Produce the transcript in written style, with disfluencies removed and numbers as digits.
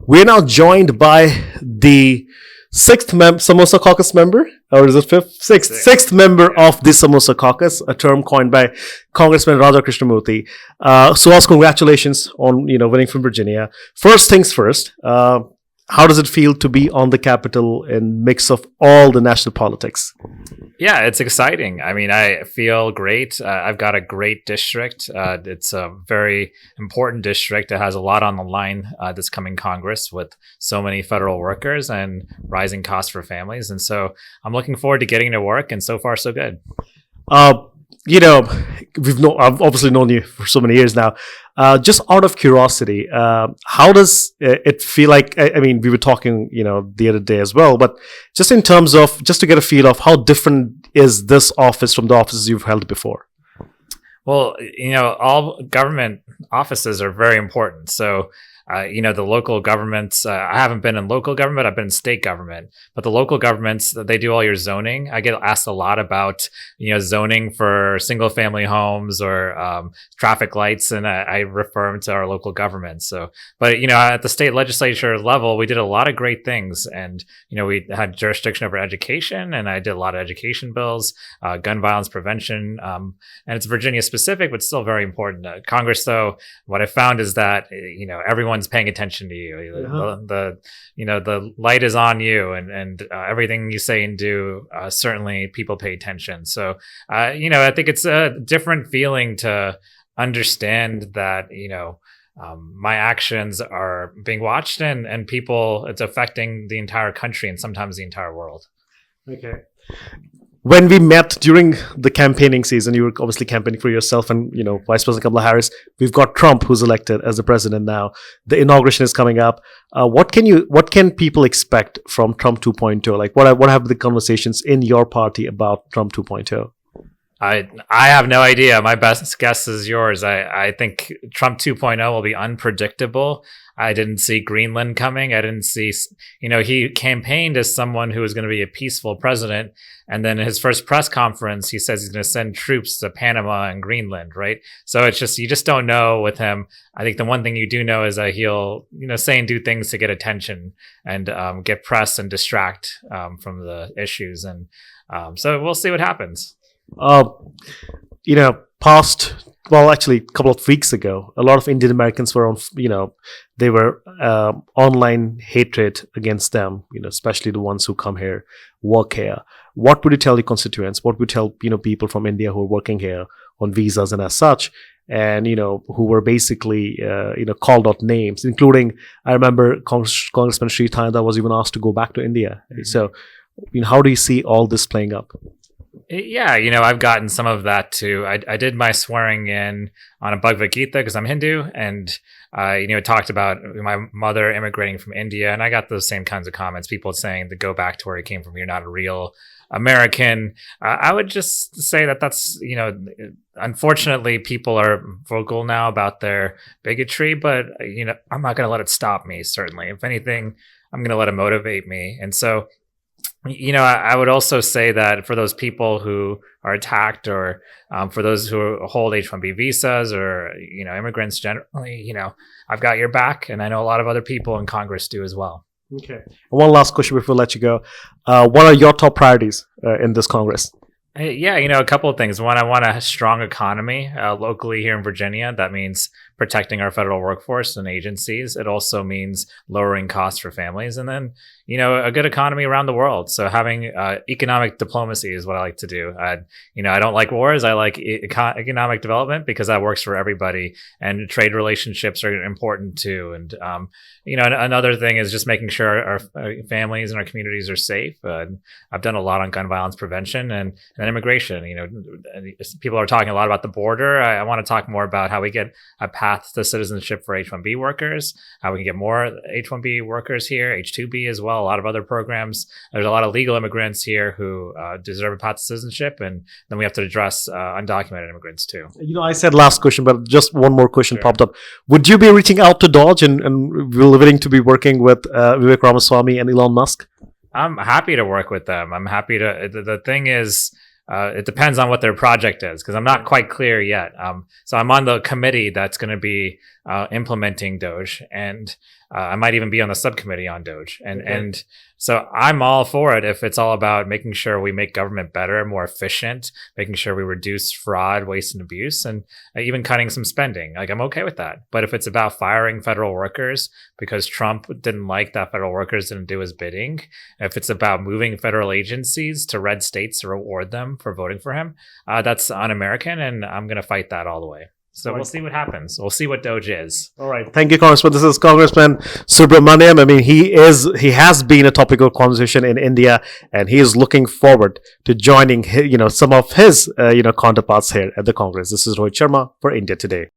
We're now joined by the Samosa Caucus member, or is it fifth? Sixth member of the Samosa Caucus, a term coined by Congressman Radhakrishnamurti. Suhas, congratulations on winning from Virginia. First things first. How does it feel to be on the Capitol in mix of all the national politics? Yeah, it's exciting. I mean, I feel great. I've got a great district. It's a very important district. It has a lot on the line this coming Congress with so many federal workers and rising costs for families. And so I'm looking forward to getting to work. And so far, so good. I've obviously known you for so many years now. Just out of curiosity, how does it feel like? I mean, we were talking, the other day as well, but just in terms of just to get a feel of how different is this office from the offices you've held before? Well, all government offices are very important. So, the local governments, I haven't been in local government, I've been in state government, but the local governments, they do all your zoning. I get asked a lot about, zoning for single family homes or traffic lights, and I refer them to our local government. So, but, at the state legislature level, we did a lot of great things. And, we had jurisdiction over education, and I did a lot of education bills, gun violence prevention. And it's Virginia specific, but still very important. Congress, though, what I found is that, everyone's paying attention to you. Uh-huh. The light is on you, and everything you say and do, certainly people pay attention. So, I think it's a different feeling to understand that, my actions are being watched and people, it's affecting the entire country and sometimes the entire world. Okay. When we met during the campaigning season, you were obviously campaigning for yourself and, Vice President Kamala Harris. We've got Trump, who's elected as the president now. The inauguration is coming up. What can people expect from Trump 2.0? Like, what have the conversations in your party about Trump 2.0? I have no idea. My best guess is yours. I think Trump 2.0 will be unpredictable. I didn't see Greenland coming. I didn't see, he campaigned as someone who was going to be a peaceful president. And then in his first press conference, he says he's going to send troops to Panama and Greenland, right? So it's just, you just don't know with him. I think the one thing you do know is that he'll, say and do things to get attention and get press and distract from the issues. And so we'll see what happens. Actually, a couple of weeks ago, a lot of Indian Americans were on, they were online hatred against them, especially the ones who come here, work here. What would you tell your constituents? What would you tell, people from India who are working here on visas and as such, and, who were basically, called out names, including, I remember Congressman Sri Thanda was even asked to go back to India. Mm-hmm. So, how do you see all this playing up? Yeah, I've gotten some of that too. I did my swearing in on a Bhagavad Gita because I'm Hindu, and it talked about my mother immigrating from India, and I got those same kinds of comments. People saying to go back to where you came from. You're not a real American. I would just say that's unfortunately people are vocal now about their bigotry, but I'm not going to let it stop me. Certainly, if anything, I'm going to let it motivate me, and so. I would also say that for those people who are attacked or for those who hold H-1B visas or, immigrants generally, I've got your back. And I know a lot of other people in Congress do as well. Okay. One last question before I let you go. What are your top priorities in this Congress? Yeah, a couple of things. One, I want a strong economy locally here in Virginia. That means protecting our federal workforce and agencies. It also means lowering costs for families. And then, a good economy around the world. So having economic diplomacy is what I like to do. I don't like wars. I like economic development because that works for everybody. And trade relationships are important too. And, another thing is just making sure our families and our communities are safe. I've done a lot on gun violence prevention and immigration. People are talking a lot about the border. I want to talk more about how we get a path to citizenship for H-1B workers, how we can get more H-1B workers here, H-2B as well, a lot of other programs. There's a lot of legal immigrants here who deserve a path to citizenship, and then we have to address undocumented immigrants too. I said last question, but just one more question Sure. popped up. Would you be reaching out to Dodge and willing to be working with Vivek Ramaswamy and Elon Musk? I'm happy to work with them. I'm happy to. The thing is, it depends on what their project is because I'm not quite clear yet. So I'm on the committee that's going to be implementing Doge, and I might even be on the subcommittee on Doge. And so I'm all for it if it's all about making sure we make government better, more efficient, making sure we reduce fraud, waste, and abuse, and even cutting some spending. Like, I'm okay with that. But if it's about firing federal workers because Trump didn't like that federal workers didn't do his bidding, if it's about moving federal agencies to red states to reward them for voting for him, that's un-American, and I'm going to fight that all the way. So we'll see what happens. We'll see what Doge is. All right. Thank you, Congressman. This is Congressman Subramanyam. I mean, he has been a topical conversation in India, and he is looking forward to joining, some of his, counterparts here at the Congress. This is Rohit Sharma for India Today.